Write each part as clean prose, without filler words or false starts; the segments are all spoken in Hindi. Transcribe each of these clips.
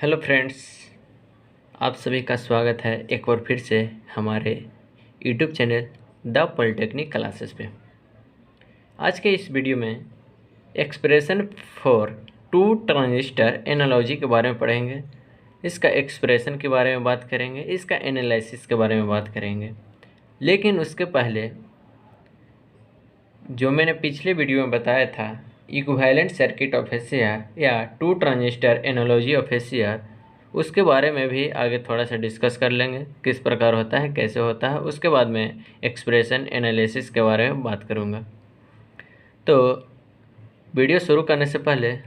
हेलो फ्रेंड्स, आप सभी का स्वागत है एक बार फिर से हमारे YouTube channel the polytechnic classes पे। आज के इस वीडियो में expression for two transistor analogy के बारे में पढ़ेंगे। इसका एक्सप्रेशन के बारे में बात करेंगे, इसका एनालिसिस के बारे में बात करेंगे। लेकिन उसके पहले जो मैंने पिछले वीडियो में बताया था, इक्विवेलेंट सर्किट ऑफ एसीआर या two transistor analogy of SCR, उसके बारे में भी आगे थोड़ा सा डिस्कस कर लेंगे, किस प्रकार होता है, कैसे होता है। उसके बाद में एक्सप्रेशन एनालिसिस के बारे में बात करूँगा। तो वीडियो शुरू करने से पहले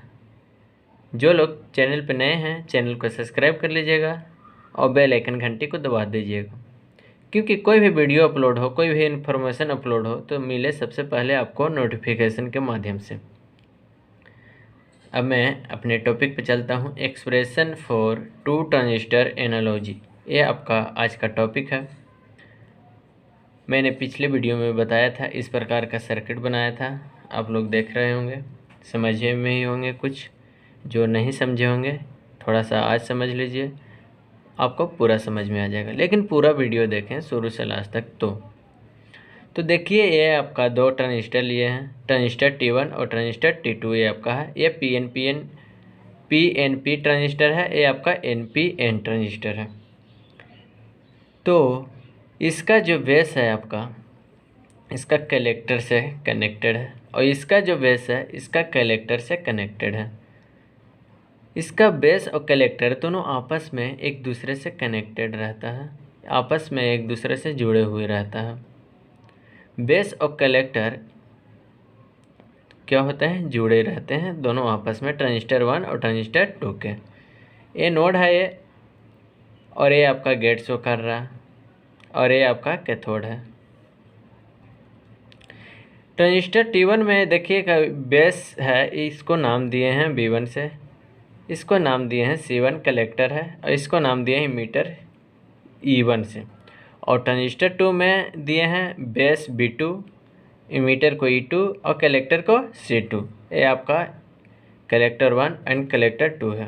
जो लोग चैनल पर नए हैं, चैनल को सब्सक्राइब कर लीजिएगा और बेल आइकन घंटी को दबा दीजिएगा, क्योंकि कोई भी वीडियो अपलोड हो, कोई भी इन्फॉर्मेशन अपलोड हो तो मिले सबसे पहले आपको नोटिफिकेशन के माध्यम से। अब मैं अपने टॉपिक पे चलता हूँ, expression for two transistor analogy. ये आपका आज का टॉपिक है। मैंने पिछले वीडियो में बताया था, इस प्रकार का सर्किट बनाया था। आप लोग देख रहे होंगे, समझे में ही होंगे। कुछ जो नहीं समझे होंगे थोड़ा सा आज समझ लीजिए, आपको पूरा समझ में आ जाएगा। लेकिन पूरा वीडियो देखें शुरू से लास्ट तक। तो देखिए, ये आपका दो ट्रांजिस्टर लिए हैं, ट्रांजिस्टर T1 और ट्रांजिस्टर T2। ये आपका है, ये PNP ट्रांजिस्टर है, ये आपका NPN ट्रांजिस्टर है। तो इसका जो बेस है आपका, इसका कलेक्टर से कनेक्टेड है, और इसका जो बेस है इसका कलेक्टर से कनेक्टेड है। इसका बेस और कलेक्टर दोनों आपस में एक दूसरे से कनेक्टेड रहता है, आपस में एक दूसरे से जुड़े हुए रहता है। बेस और कलेक्टर क्या होते हैं, जुड़े रहते हैं दोनों आपस में, ट्रांजिस्टर 1 और ट्रांजिस्टर 2 के। ये नोड है ये, और ये आपका गेट शो कर रहा है, और ये आपका कैथोड है। ट्रांजिस्टर T1 में देखिएगा बेस है, इसको नाम दिए हैं B1 से, इसको नाम दिए हैं C1 कलेक्टर है, और इसको नाम दिए हैं इमीटर E1 से। और ट्रांजिस्टर 2 में दिए हैं बेस B2, इमीटर को E2 और कलेक्टर को C2। ये आपका कलेक्टर 1 एंड कलेक्टर 2 है।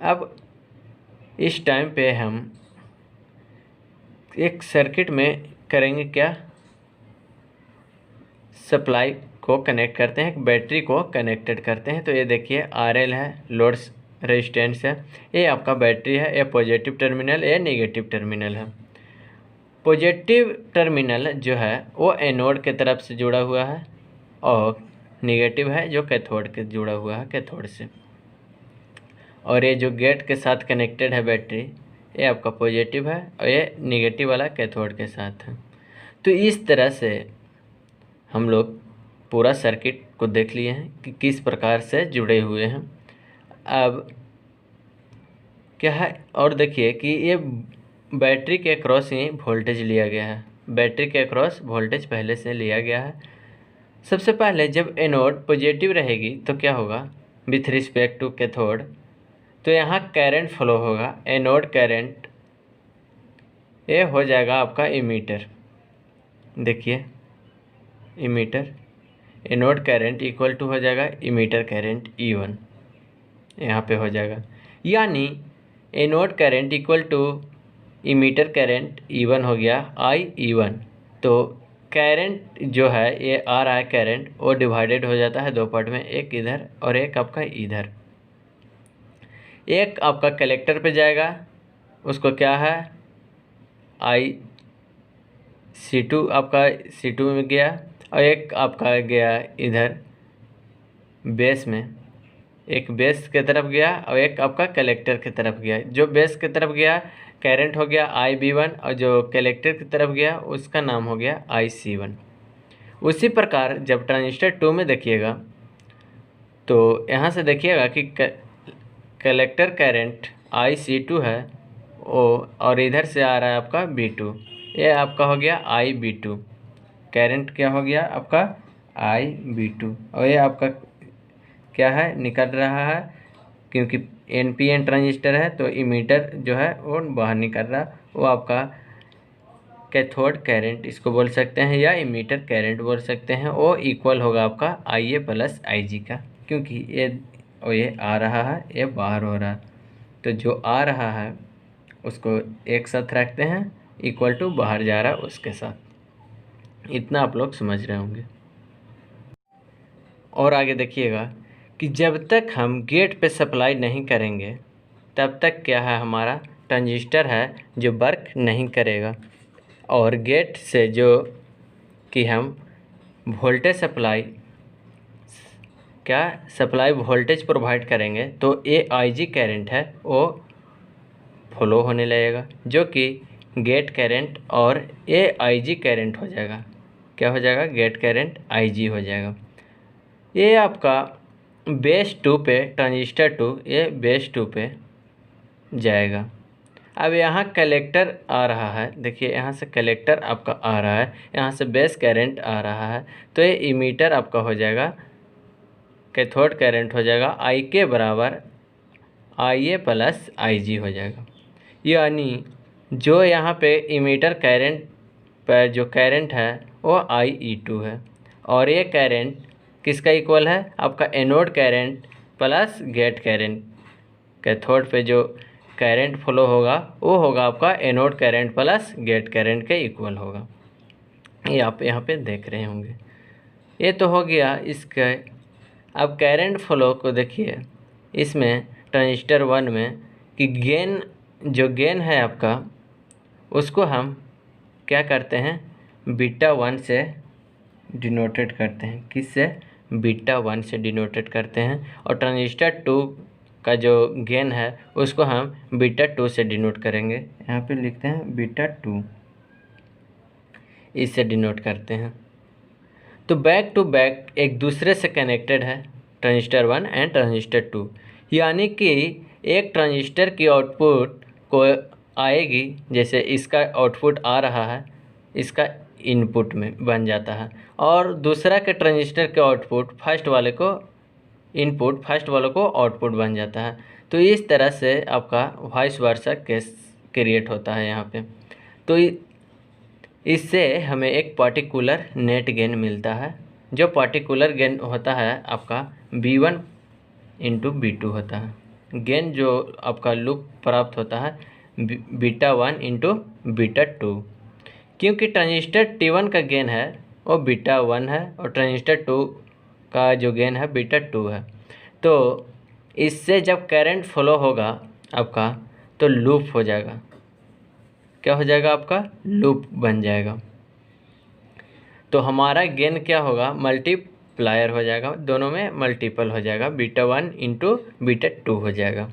अब इस टाइम पे हम एक सर्किट में करेंगे क्या, सप्लाई को कनेक्ट करते हैं, एक बैटरी को कनेक्टेड करते हैं। तो ये देखिए RL है, लोड रेजिस्टेंस है, ये आपका बैटरी है, ये पॉजिटिव टर्मिनल, ये नेगेटिव टर्मिनल है। पॉजिटिव टर्मिनल जो है वो एनोड के तरफ से जुड़ा हुआ है, और नेगेटिव है जो कैथोड के जुड़ा हुआ है, कैथोड से। और ये जो गेट के साथ कनेक्टेड है बैटरी, ये आपका पॉजिटिव है, और ये नेगेटिव वाला कैथोड के साथ है। तो इस तरह से हम लोग पूरा सर्किट को देख लिए हैं कि किस प्रकार से जुड़े हुए हैं। अब क्या है, और देखिए कि ये बैटरी के अक्रॉस ही वोल्टेज लिया गया है, बैटरी के अक्रॉस वोल्टेज पहले से लिया गया है। सबसे पहले जब एनोड पॉजिटिव रहेगी तो क्या होगा, विथ रिस्पेक्ट टू कैथोड, तो यहाँ करंट फ्लो होगा, एनोड करंट, ये हो जाएगा आपका इमीटर। देखिए emitter, anode current equal to हो जाएगा इमीटर करंट E1, यहाँ पे हो जाएगा। यानी anode current equal to emitter current E1 हो गया IE1। तो करंट जो है ये आ रहा है करंट, वो डिवाइडेड हो जाता है दो पार्ट में, एक इधर और एक आपका इधर। एक आपका कलेक्टर पे जाएगा, उसको क्या है C2, आपका C2 में गया, और एक आपका गया इधर बेस में, एक बेस की तरफ गया और एक आपका कलेक्टर की तरफ गया। जो बेस की तरफ गया करंट हो गया IB1, और जो कलेक्टर की तरफ गया उसका नाम हो गया IC1। उसी प्रकार जब ट्रांजिस्टर 2 में देखिएगा, तो यहाँ से देखिएगा कि कलेक्टर करंट IC2 है और इधर से आ रहा है आपका B2, ये आपका हो गया IB2। करंट क्या हो गया आपका IB2, और ये आपका क्या है, निकल रहा है, क्योंकि NPN ट्रांजिस्टर है तो इमीटर जो है वो बाहर निकल रहा, वो आपका कैथोड करंट इसको बोल सकते हैं, या इमीटर करंट बोल सकते हैं। वो इक्वल होगा आपका IA प्लस IG का, क्योंकि ये आ रहा है, ये बाहर हो रहा है, तो जो आ रहा है उसको एक साथ रखते हैं, इक्वल टू बाहर जा रहा है उसके साथ। इतना आप लोग समझ रहे होंगे। और आगे देखिएगा कि जब तक हम गेट पे सप्लाई नहीं करेंगे तब तक क्या है, हमारा ट्रांजिस्टर है जो वर्क नहीं करेगा। और गेट से जो कि हम वोल्टेज सप्लाई वोल्टेज प्रोवाइड करेंगे तो AIG करंट है वो फ्लो होने लगेगा, जो कि गेट करंट और AIG करंट हो जाएगा। क्या हो जाएगा? गेट करंट IG हो जाएगा। ये आपका बेस 2 पे, ट्रांजिस्टर 2 ये बेस 2 पे जाएगा। अब यहाँ कलेक्टर आ रहा है, देखिए यहाँ से कलेक्टर आपका आ रहा है, यहाँ से बेस करंट आ रहा है, तो ये इमीटर आपका हो जाएगा, कैथोड करंट हो जाएगा I के बराबर IA प्लस IG हो जाएगा। यानी जो यहाँ पे इमीटर करंट पर जो करंट है वो IE2 है, और ये करंट किसका इक्वल है? आपका anode current plus gate current. Cathode पे जो करंट फ्लो होगा वो होगा आपका anode current plus gate current के इक्वल होगा। ये आप यहाँ पे देख रहे होंगे। ये तो हो गया इसका। अब करंट फ्लो को देखिए इसमें ट्रांजिस्टर 1 में कि गेन है आपका, उसको हम क्या करते हैं? बीटा 1 से डिनोटेड करते हैं। किससे? बीटा 1 से डिनोटेड करते हैं। और ट्रांजिस्टर 2 का जो गेन है उसको हम बीटा 2 से डिनोट करेंगे। यहाँ पे लिखते हैं बीटा 2, इससे डिनोट करते हैं। तो बैक टू बैक एक दूसरे से कनेक्टेड है ट्रांजिस्टर 1 एंड ट्रांजिस्टर 2, यानी कि एक ट्रांजिस्टर की आउटपुट को आएगी, जैसे इसका आउटपुट आ रहा है इसका इनपुट में बन जाता है, और दूसरा के ट्रांजिस्टर के आउटपुट फर्स्ट वाले को इनपुट, फर्स्ट वालों को आउटपुट बन जाता है। तो इस तरह से आपका वाइस वर्सा केस क्रिएट होता है यहाँ पे। तो इससे हमें एक पार्टिकुलर नेट गेन मिलता है, जो पार्टिकुलर गेन होता है आपका B1 इंटू B2 होता है। गेन जो आपका लूप प्राप्त होता है बीटा 1 इंटू बीटा 2, क्योंकि ट्रांजिस्टर T1 का गेन है वो बीटा 1 है और ट्रांजिस्टर 2 का जो गेन है बीटा 2 है। तो इससे जब करंट फ्लो होगा आपका तो लूप हो जाएगा। क्या हो जाएगा? आपका लूप बन जाएगा। तो हमारा गेन क्या होगा? मल्टीप्लायर हो जाएगा, दोनों में मल्टीपल हो जाएगा, बीटा 1 इंटू बीटा 2 हो जाएगा,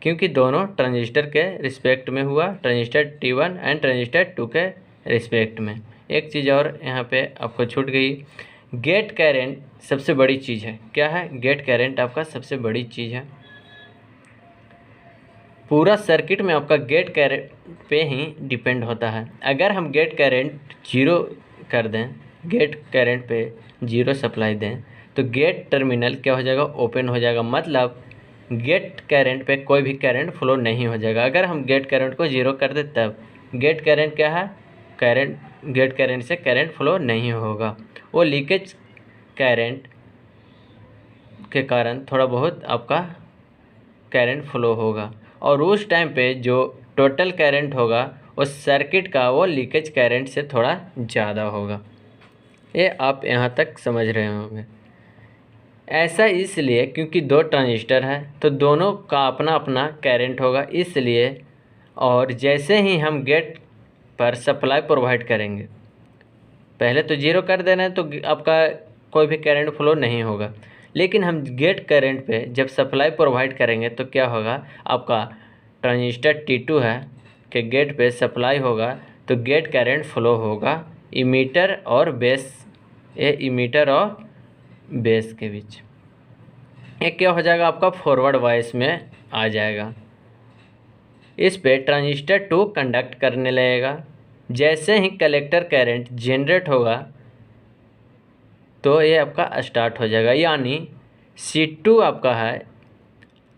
क्योंकि दोनों ट्रांजिस्टर के रिस्पेक्ट में हुआ, ट्रांजिस्टर T1 एंड ट्रांजिस्टर 2 के रिस्पेक्ट में। एक चीज़ और यहाँ पे आपको छूट गई, गेट करंट सबसे बड़ी चीज़ है। क्या है? गेट करंट आपका सबसे बड़ी चीज़ है। पूरा सर्किट में आपका गेट करंट पे ही डिपेंड होता है। अगर हम गेट करंट 0 कर दें, गेट करंट पे 0 सप्लाई दें, तो गेट टर्मिनल क्या हो जाएगा? ओपन हो जाएगा, मतलब गेट करंट पे कोई भी करंट फ्लो नहीं हो जाएगा। अगर हम गेट करंट को 0 कर दें तब गेट करंट क्या है? गेट करंट से करंट फ्लो नहीं होगा, वो लीकेज करंट के कारण थोड़ा बहुत आपका करंट फ्लो होगा, और उस टाइम पे जो टोटल करंट होगा उस सर्किट का वो लीकेज करंट से थोड़ा ज़्यादा होगा। ये आप यहाँ तक समझ रहे होंगे। ऐसा इसलिए क्योंकि दो ट्रांजिस्टर है तो दोनों का अपना अपना करंट होगा, इसलिए। और जैसे ही हम गेट पर सप्लाई प्रोवाइड करेंगे, पहले तो 0 कर देना है तो आपका कोई भी करंट फ्लो नहीं होगा, लेकिन हम गेट करंट पे जब सप्लाई प्रोवाइड करेंगे तो क्या होगा? आपका ट्रांजिस्टर T2 है कि गेट पे सप्लाई होगा तो गेट करंट फ्लो होगा इमीटर और बेस, ये इमीटर और बेस के बीच। एक क्या हो जाएगा? आपका फॉरवर्ड वाइस में आ जाएगा। इस पे ट्रांजिस्टर 2 कंडक्ट करने लगेगा। जैसे ही कलेक्टर करंट जनरेट होगा तो ये आपका स्टार्ट हो जाएगा, यानी C2 आपका है,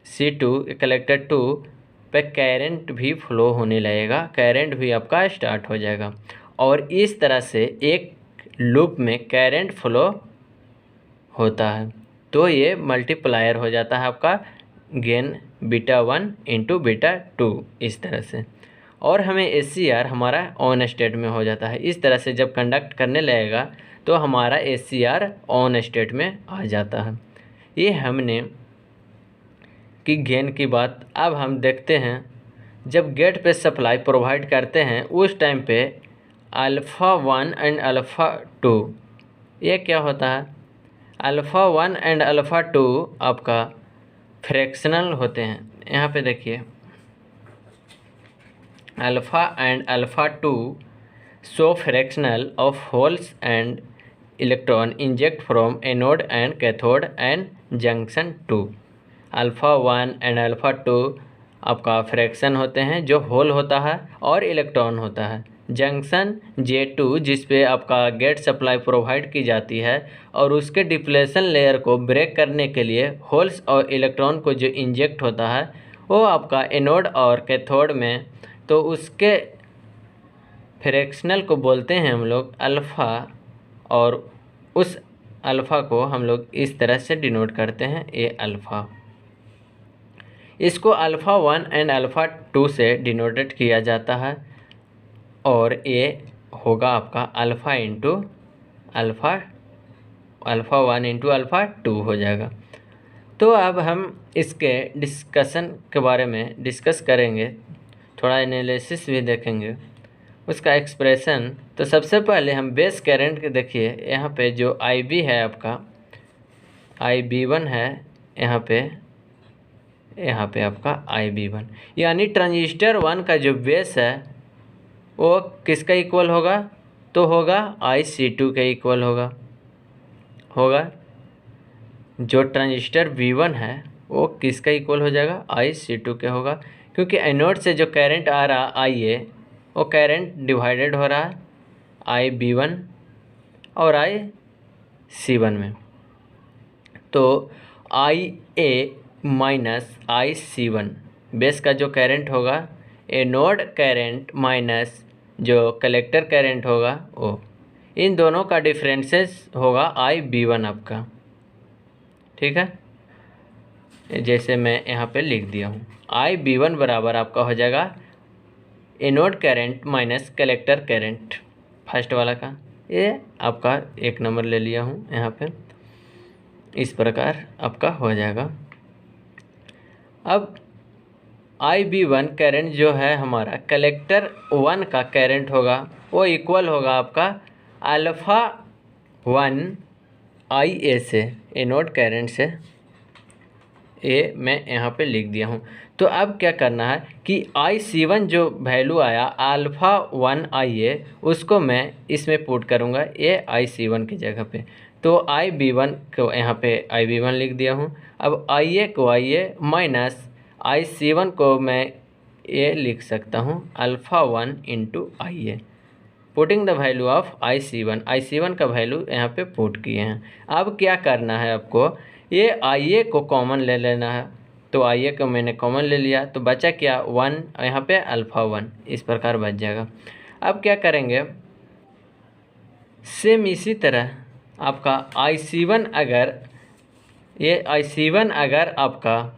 C2 कलेक्टर 2 पे करंट भी फ्लो होने लगेगा, करंट भी आपका स्टार्ट हो जाएगा, और इस तरह से एक लूप में करंट फ्लो होता है। तो ये मल्टीप्लायर हो जाता है आपका गेन बीटा 1 इंटू बीटा 2 इस तरह से। और हमें SCR हमारा ऑन स्टेट में हो जाता है। इस तरह से जब कंडक्ट करने लगेगा तो हमारा SCR ऑन स्टेट में आ जाता है। ये हमने की गेन की बात। अब हम देखते हैं जब गेट पे सप्लाई प्रोवाइड करते हैं उस टाइम पे अल्फ़ा 1 एंड अल्फ़ा 2 ये क्या होता है, अल्फ़ा 1 एंड अल्फ़ा 2 आपका फ्रैक्शनल होते हैं। यहाँ पे देखिए alpha and alpha 2 show fractional of holes and electron inject from anode and cathode and junction 2। Alpha 1 and alpha 2 आपका फ्रैक्शन होते हैं जो होल होता है और इलेक्ट्रॉन होता है। जंक्शन J2 जिस पे आपका गेट सप्लाई प्रोवाइड की जाती है और उसके डिप्लेशन लेयर को ब्रेक करने के लिए होल्स और इलेक्ट्रॉन को जो इंजेक्ट होता है वो आपका एनोड और कैथोड में, तो उसके फ्रैक्शनल को बोलते हैं हम लोग अल्फ़ा। और उस अल्फ़ा को हम लोग इस तरह से डिनोट करते हैं ए अल्फ़ा। इसको अल्फ़ा 1 एंड अल्फ़ा 2 से डिनोटेड किया जाता है और ये होगा आपका alpha into alpha, alpha 1 into alpha 2 हो जाएगा। तो अब हम इसके डिस्कशन के बारे में डिस्कस करेंगे, थोड़ा एनालिसिस भी देखेंगे उसका एक्सप्रेशन। तो सबसे पहले हम बेस करंट के देखिए, यहाँ पे जो IB है आपका IB1 है, यहाँ पे आपका IB1 यानी ट्रांजिस्टर 1 का जो बेस है वो किसका इक्वल होगा, तो होगा IC2 के इक्वल होगा। जो ट्रांजिस्टर V1 है वो किसका इक्वल हो जाएगा, IC2 के होगा, क्योंकि एनोड से जो करंट आ रहा IA वो करंट डिवाइडेड हो रहा है IB1 और IC1 में। तो IA माइनस IC1 बेस का जो करंट होगा, एनोड करंट माइनस जो कलेक्टर करंट होगा वो, इन दोनों का डिफरेंसेस होगा IB1 आपका। ठीक है, जैसे मैं यहाँ पे लिख दिया हूँ IB1 बराबर आपका हो जाएगा anode current minus collector current, first वाला का ये आपका 1 नंबर ले लिया हूँ यहाँ पे, इस प्रकार आपका हो जाएगा। अब IB1 करंट जो है हमारा कलेक्टर 1 का करंट होगा वो इक्वल होगा आपका अल्फ़ा 1 IA से, एनोड करंट से, ये मैं यहाँ पे लिख दिया हूँ। तो अब क्या करना है कि IC1 जो वैल्यू आया अल्फ़ा 1 IA उसको मैं इसमें पुट करूँगा ये IC1 की जगह पे। तो IB1 को यहाँ पे IB1 लिख दिया हूँ। अब IA को IA माइनस IC1 को मैं ये लिख सकता हूँ alpha 1 into IA, putting the value of IC1 का वैल्यू यहाँ पे पुट किए हैं। अब क्या करना है आपको, ये IA को कॉमन ले लेना है। तो IA को मैंने कॉमन ले लिया तो बचा क्या 1, यहाँ पे अल्फ़ा 1 इस प्रकार बच जाएगा। अब क्या करेंगे, सेम इसी तरह आपका IC1 अगर आपका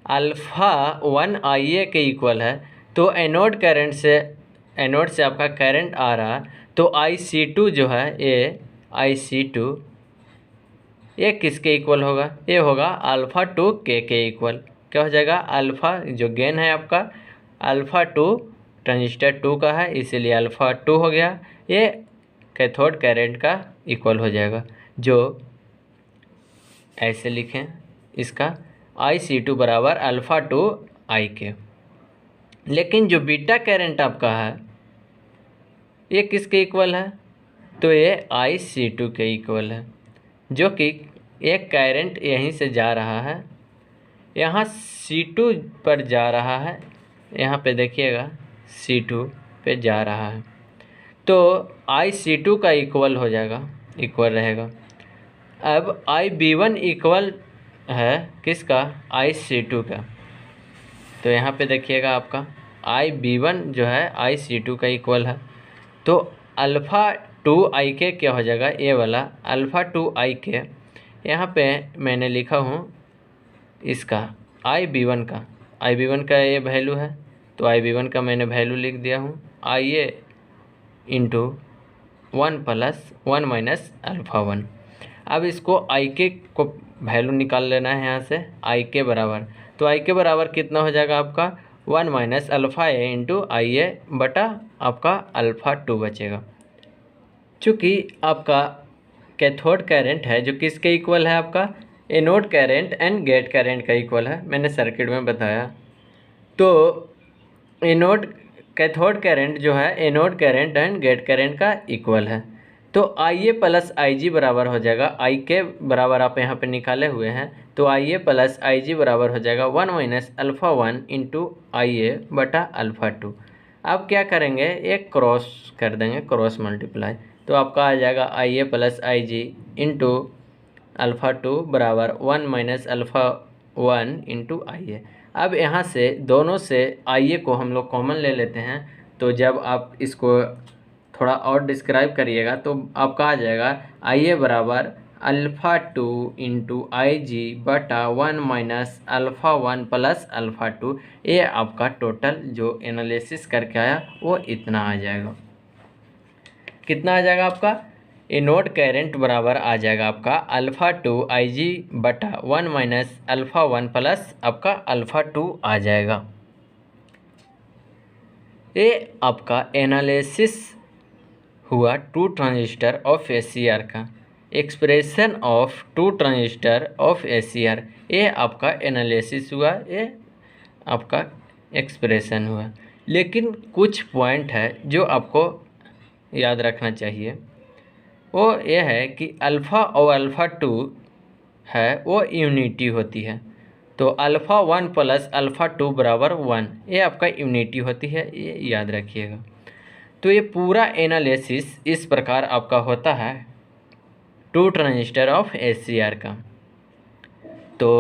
अल्फ़ा 1 IA के इक्वल है तो एनोड से आपका करंट आ रहा, तो IC2 जो है ये IC2 ये किसके इक्वल होगा, ये होगा अल्फ़ा 2 के इक्वल। क्या हो जाएगा, अल्फ़ा जो गेन है आपका अल्फ़ा 2 ट्रांजिस्टर 2 का है इसीलिए अल्फ़ा 2 हो गया, ये कैथोड करंट का इक्वल हो जाएगा। जो ऐसे लिखें इसका IC2 बराबर अल्फ़ा 2 IK। लेकिन जो बीटा करंट आपका है ये किसके इक्वल है, तो ये IC2 के इक्वल है, जो कि एक करंट यहीं से जा रहा है, यहाँ C2 पर जा रहा है, यहाँ पे देखिएगा C2 पे जा रहा है, तो IC2 का इक्वल हो जाएगा, इक्वल रहेगा। अब IB1 इक्वल है किसका, IC2 का, तो यहाँ पे देखिएगा आपका IB1 जो है IC2 का इक्वल है। तो अल्फ़ा 2 IK क्या हो जाएगा, ये वाला अल्फ़ा 2 IK यहाँ पे मैंने लिखा हूँ इसका आई बी वन का ये वैल्यू है, तो आई बी वन का मैंने वैल्यू लिख दिया हूँ, आई ए इंटू 1 प्लस 1 माइनस अल्फ़ा 1। अब इसको आई के को वैल्यू निकाल लेना है यहाँ से, आई के बराबर, तो आई के बराबर कितना हो जाएगा आपका 1 माइनस अल्फ़ा ए इंटू आई ए बटा आपका अल्फ़ा 2 बचेगा। चूँकि आपका कैथोड करंट है जो किसके इक्वल है, आपका anode current and gate current का इक्वल है, मैंने सर्किट में बताया। तो एनोड कैथोड करंट जो है anode current and gate current का इक्वल है, तो आई ए प्लस आई जी बराबर हो जाएगा, आई के बराबर आप यहाँ पे निकाले हुए हैं, तो आई ए प्लस आई जी बराबर हो जाएगा 1 माइनस अल्फ़ा 1 इंटू आई ए बटा अल्फ़ा 2। अब क्या करेंगे, एक क्रॉस कर देंगे, क्रॉस मल्टीप्लाई, तो आपका आ जाएगा आई ए प्लस आई जी इंटू अल्फ़ा 2 बराबर 1 माइनस अल्फ़ा 1 इंटू आई ए। अब यहाँ से दोनों से आई ए को हम लोग कॉमन ले लेते हैं, तो जब आप इसको थोड़ा और डिस्क्राइब करिएगा तो आपका आ जाएगा आई ए बराबर अल्फ़ा 2 इंटू आई जी बटा 1 माइनस अल्फ़ा 1 प्लस अल्फ़ा 2। ये आपका टोटल जो एनालिसिस करके आया वो इतना आ जाएगा। कितना आ जाएगा आपका, एनोड करंट बराबर आ जाएगा आपका अल्फ़ा 2 आई जी बटा 1 माइनस अल्फ़ा 1 प्लस आपका अल्फ़ा 2 आ जाएगा। ये आपका एनालिसिस हुआ टू ट्रांजिस्टर ऑफ एसीआर का, expression of two transistor of SCR, ये आपका एनालिसिस हुआ, ये आपका एक्सप्रेशन हुआ। लेकिन कुछ पॉइंट है जो आपको याद रखना चाहिए, वो ये है कि अल्फ़ा और अल्फ़ा 2 है वो यूनिटी होती है, तो अल्फ़ा 1 प्लस अल्फ़ा 2 बराबर 1, ये आपका यूनिटी होती है, ये याद रखिएगा। तो ये पूरा एनालिसिस इस प्रकार आपका होता है टू ट्रांजिस्टर ऑफ एसीआर का। तो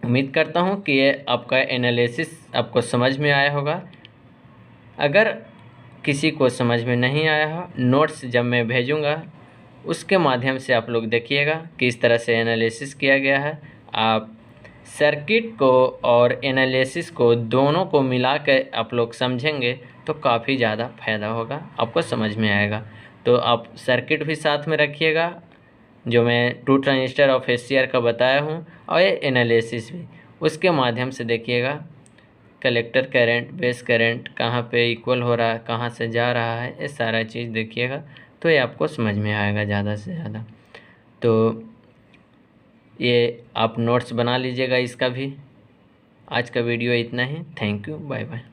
उम्मीद करता हूँ कि ये आपका एनालिसिस आपको समझ में आया होगा। अगर किसी को समझ में नहीं आया हो, नोट्स जब मैं भेजूँगा उसके माध्यम से आप लोग देखिएगा किस तरह से एनालिसिस किया गया है। आप सर्किट को और एनालिसिस को दोनों को मिला कर आप लोग समझेंगे तो काफ़ी ज़्यादा फायदा होगा, आपको समझ में आएगा। तो आप सर्किट भी साथ में रखिएगा जो मैं टू ट्रांजिस्टर ऑफ एसीआर का बताया हूँ, और ये एनालिसिस भी उसके माध्यम से देखिएगा। कलेक्टर करंट, बेस करंट कहाँ पे इक्वल हो रहा है, कहाँ से जा रहा है, ये सारा चीज़ देखिएगा, तो ये आपको समझ में आएगा ज़्यादा से ज़्यादा। तो ये आप नोट्स बना लीजिएगा इसका भी। आज का वीडियो इतना ही, थैंक यू, बाय बाय।